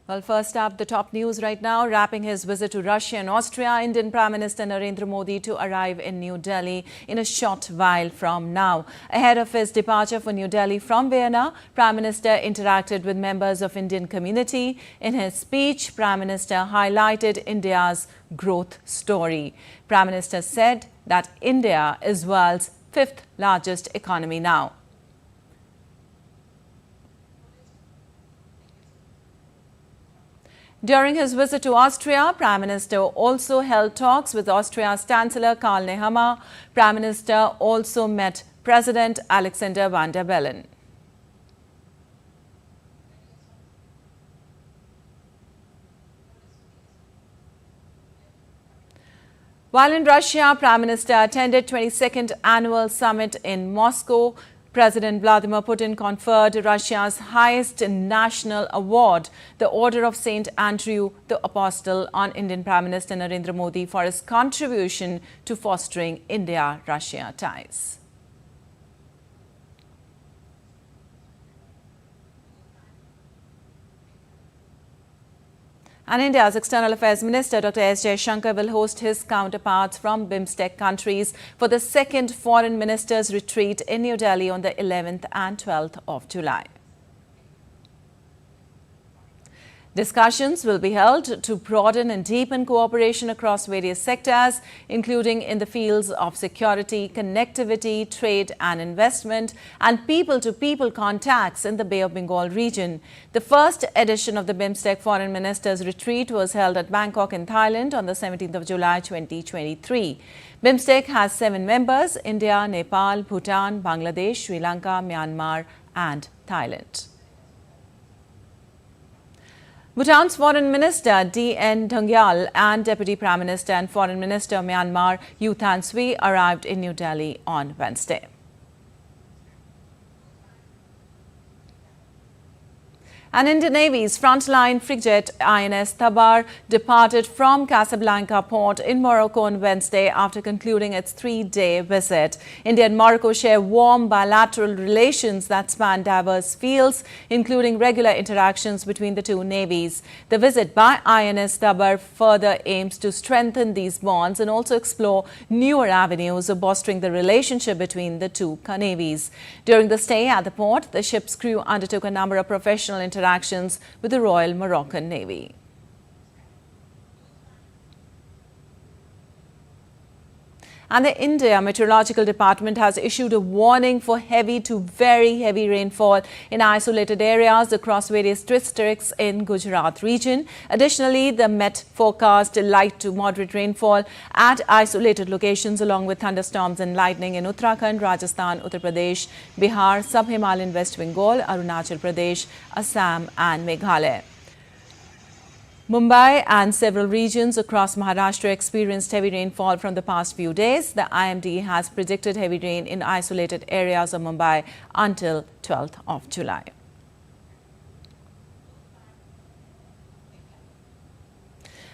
Well, first up, the top news right now. Wrapping his visit to Russia and Austria, Indian Prime Minister Narendra Modi to arrive in New Delhi in a short while from now. Ahead of his departure for New Delhi from Vienna, Prime Minister interacted with members of Indian community. In his speech, Prime Minister highlighted India's growth story. Prime Minister said that India is world's fifth largest economy now. During his visit to Austria, Prime Minister also held talks with Austria's Chancellor Karl Nehammer. Prime Minister also met President Alexander Van der Bellen. While in Russia, Prime Minister attended 22nd Annual Summit in Moscow. President Vladimir Putin conferred Russia's highest national award, the Order of St. Andrew the Apostle, on Indian Prime Minister Narendra Modi for his contribution to fostering India-Russia ties. And India's External Affairs Minister Dr. S. Jaishankar will host his counterparts from BIMSTEC countries for the second Foreign Ministers' Retreat in New Delhi on the 11th and 12th of July. Discussions will be held to broaden and deepen cooperation across various sectors, including in the fields of security, connectivity, trade and investment, and people-to-people contacts in the Bay of Bengal region. The first edition of the BIMSTEC Foreign Ministers Retreat was held at Bangkok in Thailand on the 17th of July 2023. BIMSTEC has 7 members: India, Nepal, Bhutan, Bangladesh, Sri Lanka, Myanmar and Thailand. Bhutan's Foreign Minister D.N. Dhangyal and Deputy Prime Minister and Foreign Minister of Myanmar U Than Swi arrived in New Delhi on Wednesday. And Indian Navy's frontline frigate INS Thabar departed from Casablanca port in Morocco on Wednesday after concluding its 3-day visit. India and Morocco share warm bilateral relations that span diverse fields, including regular interactions between the two navies. The visit by INS Thabar further aims to strengthen these bonds and also explore newer avenues of bolstering the relationship between the two navies. During the stay at the port, the ship's crew undertook a number of professional interactions with the Royal Moroccan Navy. And the India Meteorological Department has issued a warning for heavy to very heavy rainfall in isolated areas across various districts in Gujarat region. Additionally, the Met forecast light to moderate rainfall at isolated locations along with thunderstorms and lightning in Uttarakhand, Rajasthan, Uttar Pradesh, Bihar, Sub-Himalayan West Bengal, Arunachal Pradesh, Assam and Meghalaya. Mumbai and several regions across Maharashtra experienced heavy rainfall from the past few days. The IMD has predicted heavy rain in isolated areas of Mumbai until 12th of July.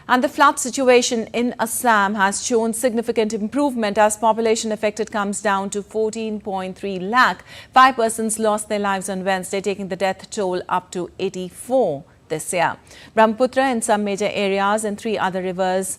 And the flood situation in Assam has shown significant improvement as population affected comes down to 14.3 lakh. 5 persons lost their lives on Wednesday, taking the death toll up to 84. This year. Brahmaputra in some major areas and 3 other rivers,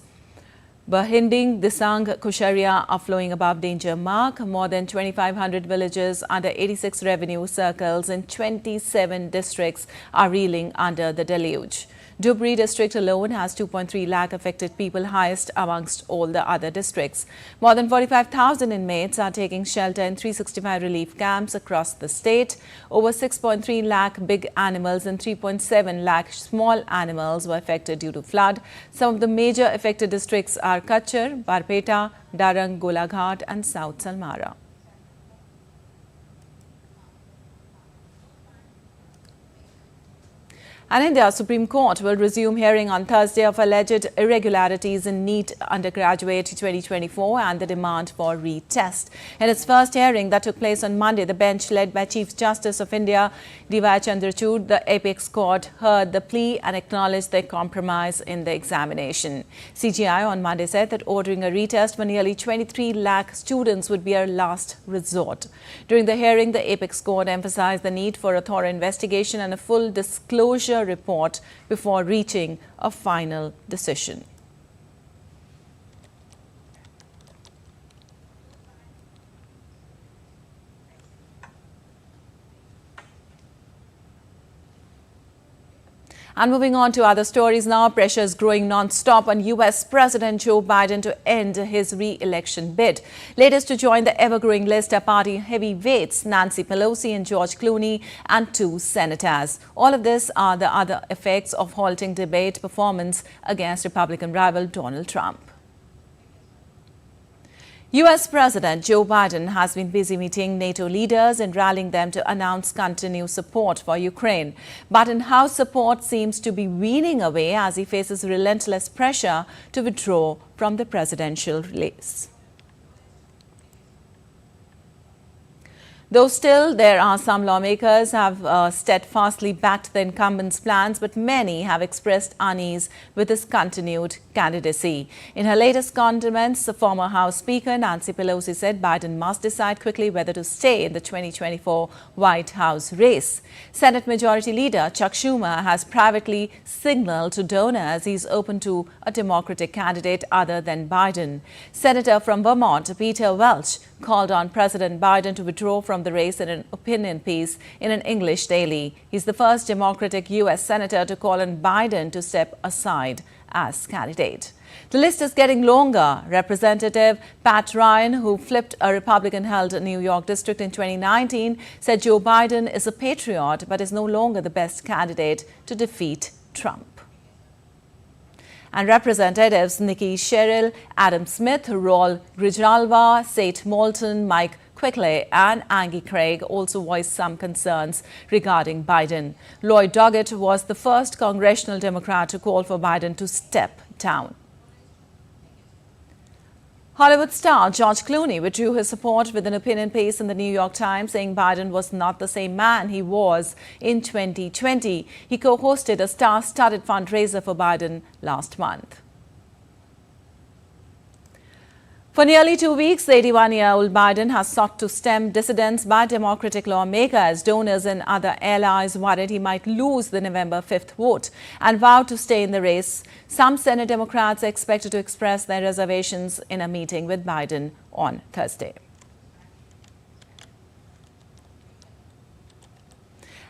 Bahinding, Disang, Kusharia, are flowing above danger mark. More than 2,500 villages under 86 revenue circles in 27 districts are reeling under the deluge. Dhubri district alone has 2.3 lakh affected people, highest amongst all the other districts. More than 45,000 inmates are taking shelter in 365 relief camps across the state. Over 6.3 lakh big animals and 3.7 lakh small animals were affected due to flood. Some of the major affected districts are Kachar, Barpeta, Darang, Golaghat and South Salmara. And India's Supreme Court will resume hearing on Thursday of alleged irregularities in NEET undergraduate 2024 and the demand for retest. In its first hearing that took place on Monday, the bench led by Chief Justice of India, D.Y. Chandrachud, the apex court, heard the plea and acknowledged the compromise in the examination. CJI on Monday said that ordering a retest for nearly 23 lakh students would be a last resort. During the hearing, the apex court emphasized the need for a thorough investigation and a full disclosure initial report before reaching a final decision. And moving on to other stories now, pressure is growing non-stop on U.S. President Joe Biden to end his re-election bid. Latest to join the ever-growing list are party heavyweights Nancy Pelosi and George Clooney and 2 senators. All of this are the other effects of halting debate performance against Republican rival Donald Trump. U.S. President Joe Biden has been busy meeting NATO leaders and rallying them to announce continued support for Ukraine. But in-house support seems to be weaning away as he faces relentless pressure to withdraw from the presidential race. Though still, there are some lawmakers who have steadfastly backed the incumbent's plans, but many have expressed unease with his continued candidacy. In her latest comments, the former House Speaker Nancy Pelosi said Biden must decide quickly whether to stay in the 2024 White House race. Senate Majority Leader Chuck Schumer has privately signaled to donors he's open to a Democratic candidate other than Biden. Senator from Vermont Peter Welch called on President Biden to withdraw from the race in an opinion piece in an English daily. He's the first Democratic U.S. Senator to call on Biden to step aside as candidate. The list is getting longer. Representative Pat Ryan, who flipped a Republican-held New York district in 2019, said Joe Biden is a patriot but is no longer the best candidate to defeat Trump. And Representatives Nikki Sherrill, Adam Smith, Raul Grijalva, Seth Moulton, Mike Quigley and Angie Craig also voiced some concerns regarding Biden. Lloyd Doggett was the first congressional Democrat to call for Biden to step down. Hollywood star George Clooney withdrew his support with an opinion piece in the New York Times saying Biden was not the same man he was in 2020. He co-hosted a star-studded fundraiser for Biden last month. For nearly 2 weeks, the 81-year-old Biden has sought to stem dissidents by Democratic lawmakers. Donors and other allies worried he might lose the November 5th vote and vowed to stay in the race. Some Senate Democrats are expected to express their reservations in a meeting with Biden on Thursday.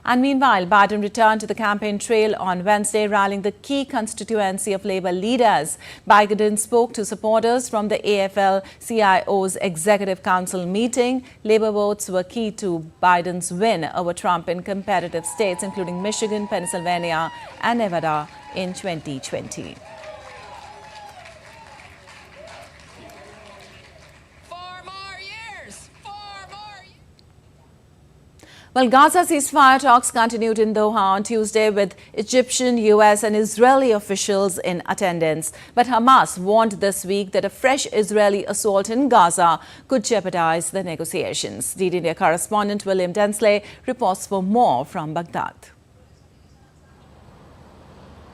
And meanwhile, Biden returned to the campaign trail on Wednesday, rallying the key constituency of Labour leaders. Biden spoke to supporters from the AFL-CIO's Executive Council meeting. Labour votes were key to Biden's win over Trump in competitive states, including Michigan, Pennsylvania and Nevada in 2020. Well, Gaza ceasefire talks continued in Doha on Tuesday with Egyptian, U.S. and Israeli officials in attendance. But Hamas warned this week that a fresh Israeli assault in Gaza could jeopardize the negotiations. DD India correspondent William Densley reports for more from Baghdad.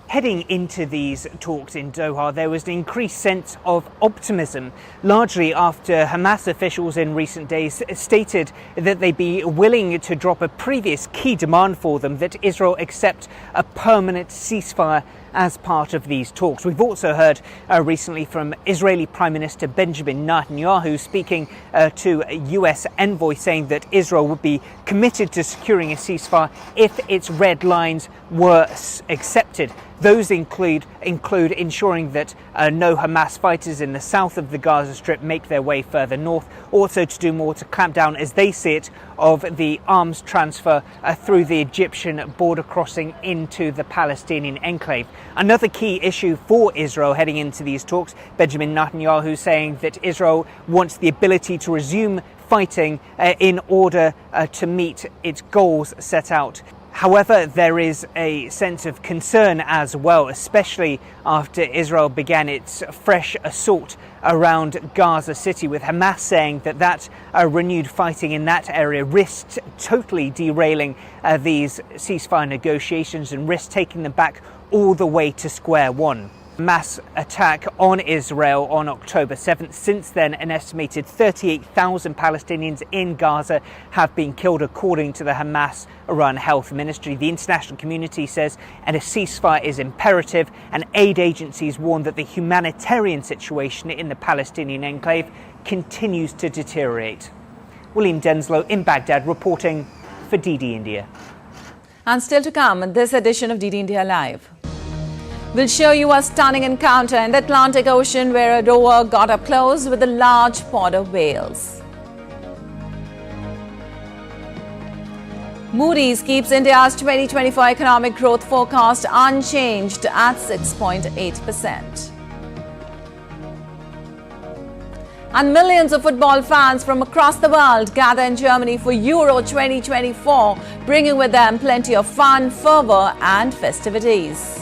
Heading into these talks in Doha, there was an increased sense of optimism, largely after Hamas officials in recent days stated that they'd be willing to drop a previous key demand for them, that Israel accept a permanent ceasefire as part of these talks. We've also heard recently from Israeli Prime Minister Benjamin Netanyahu speaking to a US envoy saying that Israel would be committed to securing a ceasefire if its red lines were accepted. Those include ensuring that no Hamas fighters in the south of the Gaza Strip make their way further north, also to do more to clamp down, as they see it, of the arms transfer through the Egyptian border crossing into the Palestinian enclave. Another key issue for Israel heading into these talks, Benjamin Netanyahu saying that Israel wants the ability to resume fighting in order to meet its goals set out. However, there is a sense of concern as well, especially after Israel began its fresh assault around Gaza City, with Hamas saying that renewed fighting in that area risked totally derailing these ceasefire negotiations and risked taking them back all the way to square one. Mass attack on Israel on October 7th. Since then, an estimated 38,000 Palestinians in Gaza have been killed, according to the Hamas-run health ministry. The international community says a ceasefire is imperative, and aid agencies warn that the humanitarian situation in the Palestinian enclave continues to deteriorate. William Denslow in Baghdad reporting for DD India. And still to come in this edition of DD India Live. We'll show you a stunning encounter in the Atlantic Ocean where a rower got up close with a large pod of whales. Moody's keeps India's 2024 economic growth forecast unchanged at 6.8%. And millions of football fans from across the world gather in Germany for Euro 2024, bringing with them plenty of fun, fervour and festivities.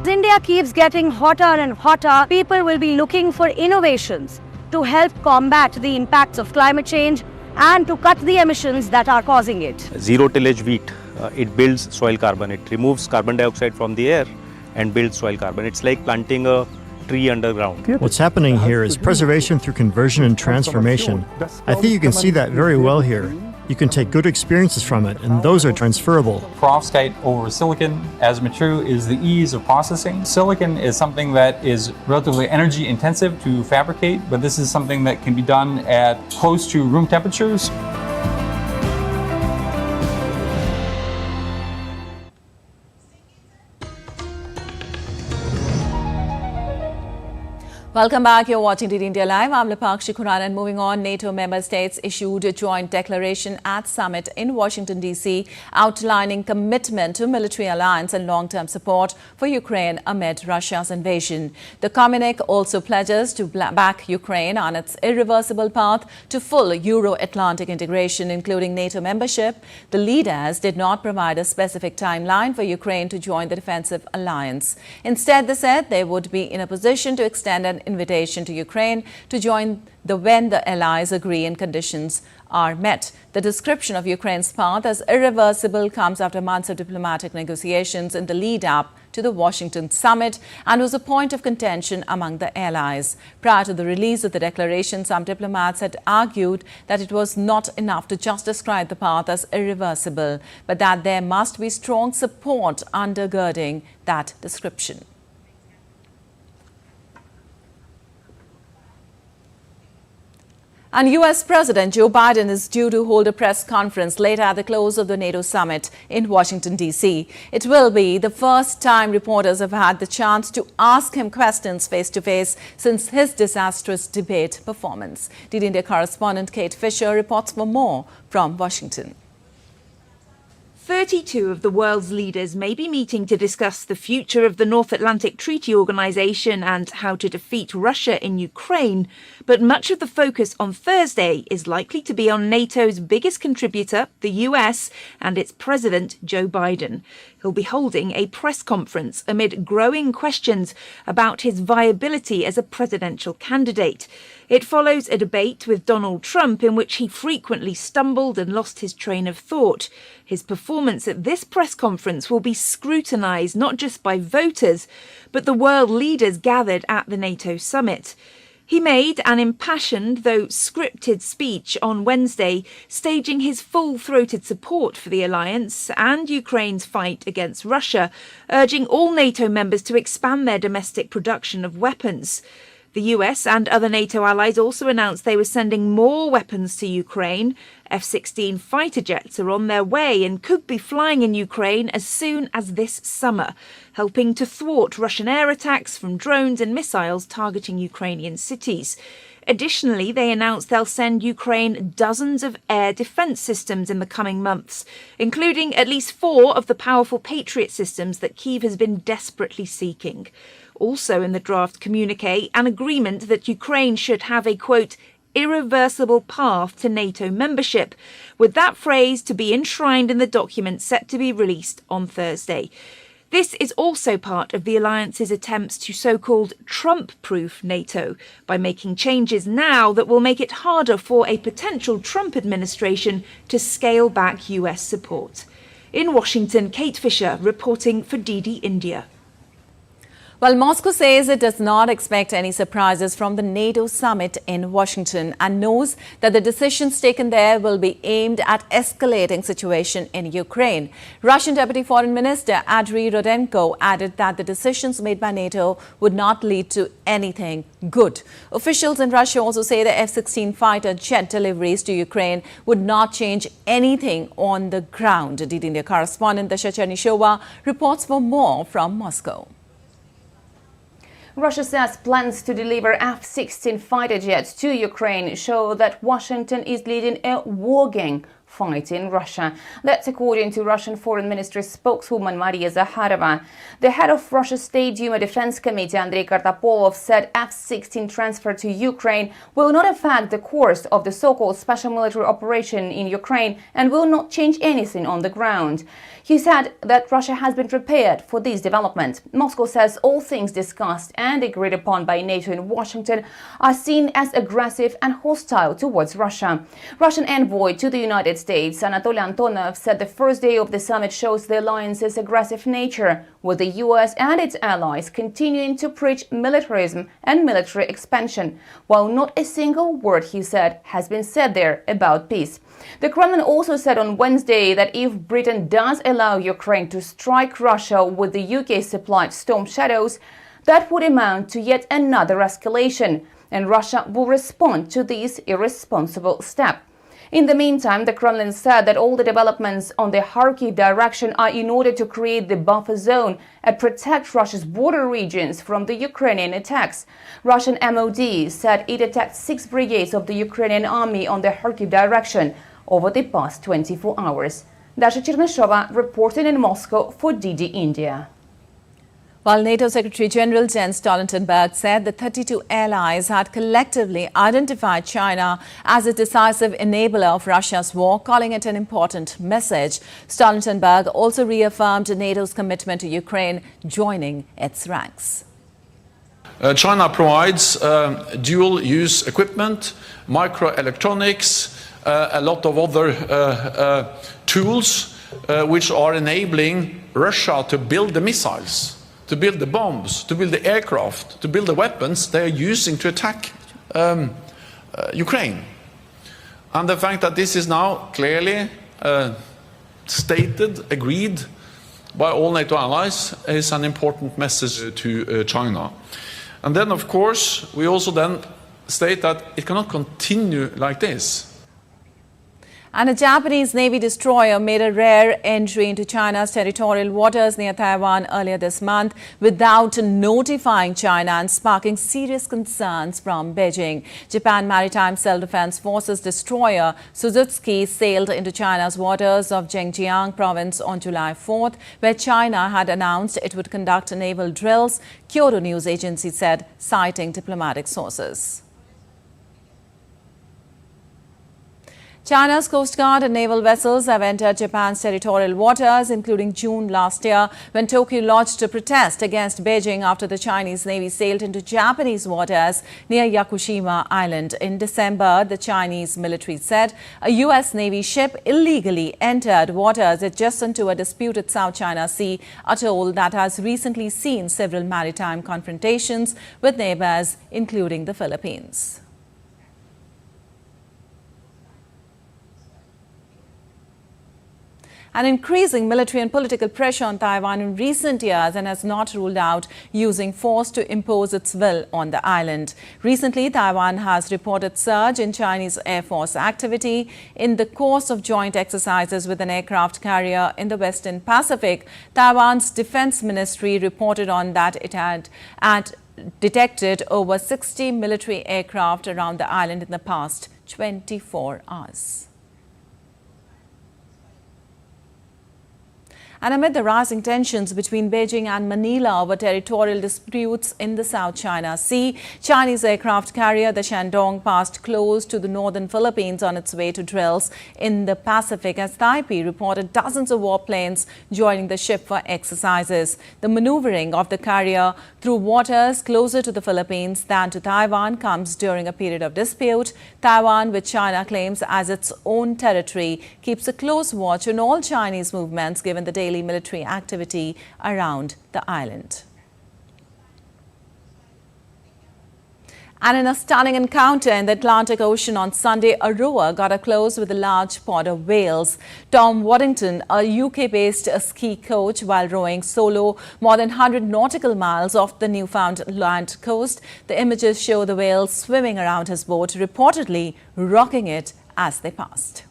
India keeps getting hotter and hotter, people will be looking for innovations to help combat the impacts of climate change and to cut the emissions that are causing it. Zero tillage wheat, it builds soil carbon. It removes carbon dioxide from the air and builds soil carbon. It's like planting a tree underground. What's happening here is preservation through conversion and transformation. I think you can see that very well here. You can take good experiences from it, and those are transferable. Perovskite over silicon as material is the ease of processing. Silicon is something that is relatively energy intensive to fabricate, but this is something that can be done at close to room temperatures. Welcome back. You're watching DD India Live. I'm Lipakshi Khurana, and moving on, NATO member states issued a joint declaration at summit in Washington, D.C., outlining commitment to military alliance and long-term support for Ukraine amid Russia's invasion. The communique also pledges to back Ukraine on its irreversible path to full Euro-Atlantic integration, including NATO membership. The leaders did not provide a specific timeline for Ukraine to join the defensive alliance. Instead, they said they would be in a position to extend an invitation to Ukraine to join when the allies agree and conditions are met. The description of Ukraine's path as irreversible comes after months of diplomatic negotiations in the lead-up to the Washington summit and was a point of contention among the allies. Prior to the release of the declaration, some diplomats had argued that it was not enough to just describe the path as irreversible, but that there must be strong support undergirding that description. And US President Joe Biden is due to hold a press conference later at the close of the NATO summit in Washington, D.C. It will be the first time reporters have had the chance to ask him questions face-to-face since his disastrous debate performance. DD India correspondent Kate Fisher reports for more from Washington. 32 of the world's leaders may be meeting to discuss the future of the North Atlantic Treaty Organization and how to defeat Russia in Ukraine, but much of the focus on Thursday is likely to be on NATO's biggest contributor, the US, and its president, Joe Biden. He'll be holding a press conference amid growing questions about his viability as a presidential candidate. It follows a debate with Donald Trump in which he frequently stumbled and lost his train of thought. His performance at this press conference will be scrutinised not just by voters, but the world leaders gathered at the NATO summit. He made an impassioned, though scripted speech on Wednesday, staging his full-throated support for the alliance and Ukraine's fight against Russia, urging all NATO members to expand their domestic production of weapons. The US and other NATO allies also announced they were sending more weapons to Ukraine. F-16 fighter jets are on their way and could be flying in Ukraine as soon as this summer, helping to thwart Russian air attacks from drones and missiles targeting Ukrainian cities. Additionally, they announced they'll send Ukraine dozens of air defence systems in the coming months, including at least 4 of the powerful Patriot systems that Kyiv has been desperately seeking. Also in the draft communiqué, an agreement that Ukraine should have a, quote, irreversible path to NATO membership, with that phrase to be enshrined in the document set to be released on Thursday. This is also part of the alliance's attempts to so-called Trump-proof NATO by making changes now that will make it harder for a potential Trump administration to scale back US support. In Washington, Kate Fisher reporting for DD India. Well, Moscow says it does not expect any surprises from the NATO summit in Washington and knows that the decisions taken there will be aimed at escalating situation in Ukraine. Russian Deputy Foreign Minister Andriy Rodenko added that the decisions made by NATO would not lead to anything good. Officials in Russia also say the F-16 fighter jet deliveries to Ukraine would not change anything on the ground. DD India correspondent Dasha Chernyshyova reports for more from Moscow. Russia says plans to deliver F-16 fighter jets to Ukraine show that Washington is leading a wargame fight in Russia. That's according to Russian Foreign Ministry spokeswoman Maria Zakharova. The head of Russia's State Duma Defense Committee, Andrei Kartapolov, said F-16 transfer to Ukraine will not affect the course of the so-called special military operation in Ukraine and will not change anything on the ground. He said that Russia has been prepared for this development. Moscow says all things discussed and agreed upon by NATO in Washington are seen as aggressive and hostile towards Russia. Russian envoy to the United States, Anatoly Antonov, said the first day of the summit shows the alliance's aggressive nature, with the US and its allies continuing to preach militarism and military expansion, while not a single word, he said, has been said there about peace. The Kremlin also said on Wednesday that if Britain does allow Ukraine to strike Russia with the UK-supplied Storm Shadows, that would amount to yet another escalation, and Russia will respond to this irresponsible step. In the meantime, the Kremlin said that all the developments on the Kharkiv direction are in order to create the buffer zone and protect Russia's border regions from the Ukrainian attacks. Russian MOD said it attacked 6 brigades of the Ukrainian army on the Kharkiv direction over the past 24 hours. Dasha Chernyshyova reported in Moscow for DD India. While NATO Secretary General Jens Stoltenberg said the 32 allies had collectively identified China as a decisive enabler of Russia's war, calling it an important message. Stoltenberg also reaffirmed NATO's commitment to Ukraine joining its ranks. China provides dual-use equipment, microelectronics, a lot of other tools which are enabling Russia to build the missiles, to build the bombs, to build the aircraft, to build the weapons they are using to attack Ukraine. And the fact that this is now clearly stated, agreed by all NATO allies is an important message to China. And then, of course, we also then state that it cannot continue like this. And a Japanese Navy destroyer made a rare entry into China's territorial waters near Taiwan earlier this month without notifying China and sparking serious concerns from Beijing. Japan Maritime Self-Defense Forces destroyer Suzuki sailed into China's waters of Zhejiang province on July 4th, where China had announced it would conduct naval drills, Kyodo News Agency said, citing diplomatic sources. China's Coast Guard and naval vessels have entered Japan's territorial waters, including June last year, when Tokyo lodged a protest against Beijing after the Chinese Navy sailed into Japanese waters near Yakushima Island. In December, the Chinese military said a U.S. Navy ship illegally entered waters adjacent to a disputed South China Sea atoll that has recently seen several maritime confrontations with neighbors, including the Philippines. And increasing military and political pressure on Taiwan in recent years and has not ruled out using force to impose its will on the island. Recently, Taiwan has reported surge in Chinese Air Force activity in the course of joint exercises with an aircraft carrier in the Western Pacific. Taiwan's Defense Ministry reported on that it had detected over 60 military aircraft around the island in the past 24 hours. And amid the rising tensions between Beijing and Manila over territorial disputes in the South China Sea, Chinese aircraft carrier the Shandong passed close to the northern Philippines on its way to drills in the Pacific as Taipei reported dozens of warplanes joining the ship for exercises. The maneuvering of the carrier through waters closer to the Philippines than to Taiwan comes during a period of dispute. Taiwan, which China claims as its own territory, keeps a close watch on all Chinese movements given the daily military activity around the island. And in a stunning encounter in the Atlantic Ocean on Sunday, a rower got up close with a large pod of whales. Tom Waddington, a UK-based ski coach, while rowing solo more than 100 nautical miles off the Newfoundland coast. The images show the whales swimming around his boat, reportedly rocking it as they passed.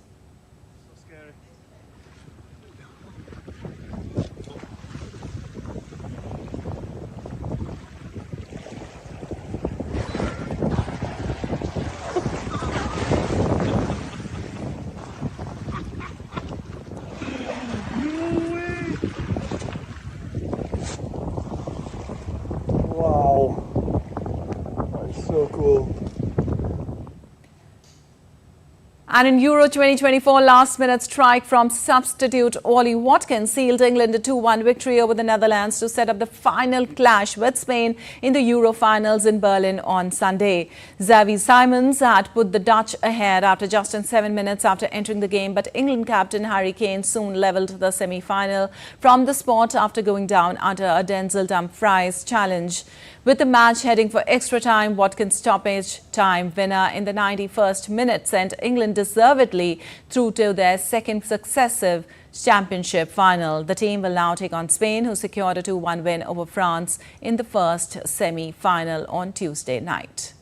Wow, that's so cool. And in Euro 2024, last-minute strike from substitute Ollie Watkins sealed England a 2-1 victory over the Netherlands to set up the final clash with Spain in the Euro finals in Berlin on Sunday. Xavi Simons had put the Dutch ahead after just 7 minutes after entering the game, but England captain Harry Kane soon levelled the semi-final from the spot after going down under a Denzel Dumfries challenge. With the match heading for extra time, Watkins' stoppage time winner in the 91st minute sent England deservedly through to their second successive championship final. The team will now take on Spain, who secured a 2-1 win over France in the first semi-final on Tuesday night.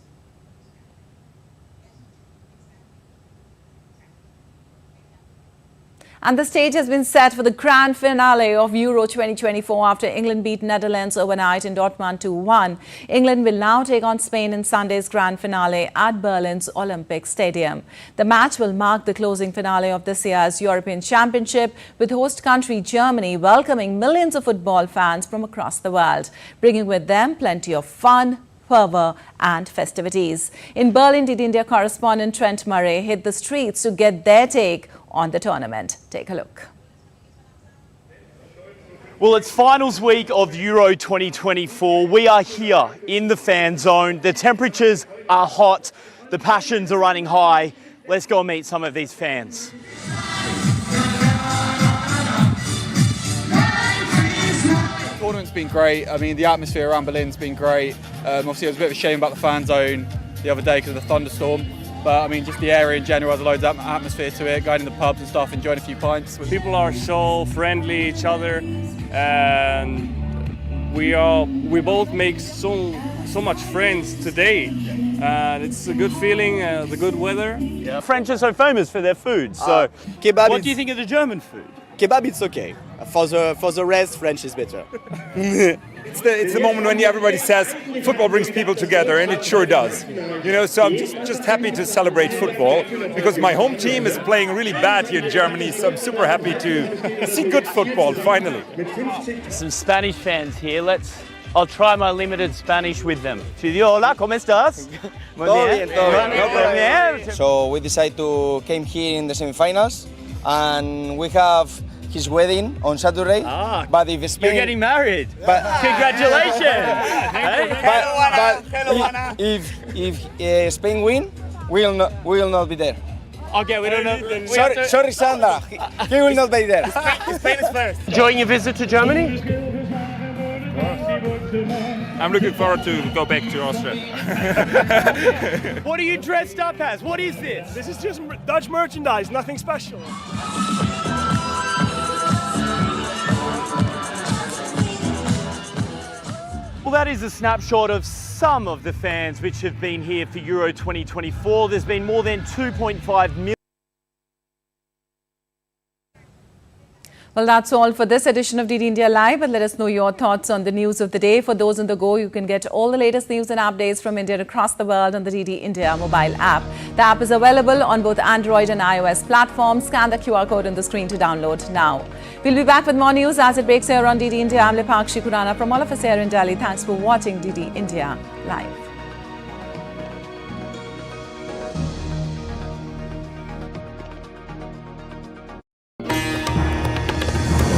And the stage has been set for the grand finale of Euro 2024 after England beat Netherlands overnight in Dortmund 2-1. England will now take on Spain in Sunday's grand finale at Berlin's Olympic Stadium. The match will mark the closing finale of this year's European Championship, with host country Germany welcoming millions of football fans from across the world, bringing with them plenty of fun, fervour and festivities. In Berlin, did India correspondent Trent Murray hit the streets to get their take on the tournament? Take a look. Well, it's finals week of Euro 2024. We are here in the fan zone. The temperatures are hot. The passions are running high. Let's go and meet some of these fans. The tournament's been great. I mean, the atmosphere around Berlin's been great. Obviously, it was a bit of a shame about the fan zone the other day because of the thunderstorm. But I mean, just the area in general has loads of atmosphere to it, going in the pubs and stuff, enjoying a few pints. People are so friendly each other, and we both make so much friends today. And it's a good feeling, the good weather. Yeah. French are so famous for their food. So, kebab. What do you think of the German food? Kebab, it's okay. For the rest, French is better. It's the moment when everybody says football brings people together, and it sure does. You know, so I'm just happy to celebrate football because my home team is playing really bad here in Germany, so I'm super happy to see good football finally. Some Spanish fans here. I'll try my limited Spanish with them. Hola, ¿cómo estás? Todo bien. So we decided to came here in the semifinals, and we have his wedding on Saturday. But if Spain, you're getting married. But congratulations! but if Spain win, we will not be there. Okay, we don't know. Sorry, Sandra. He will not be there. Spain is first. Enjoying your visit to Germany? I'm looking forward to go back to Austria. What are you dressed up as? What is this? This is just Dutch merchandise, nothing special. Well, that is a snapshot of some of the fans which have been here for Euro 2024. There's been more than 2.5 million. Well, that's all for this edition of DD India Live. But let us know your thoughts on the news of the day. For those on the go, you can get all the latest news and updates from India and across the world on the DD India mobile app. The app is available on both Android and iOS platforms. Scan the QR code on the screen to download now. We'll be back with more news as it breaks here on DD India. I'm Lipakshi Kurana from all of us here in Delhi. Thanks for watching DD India Live.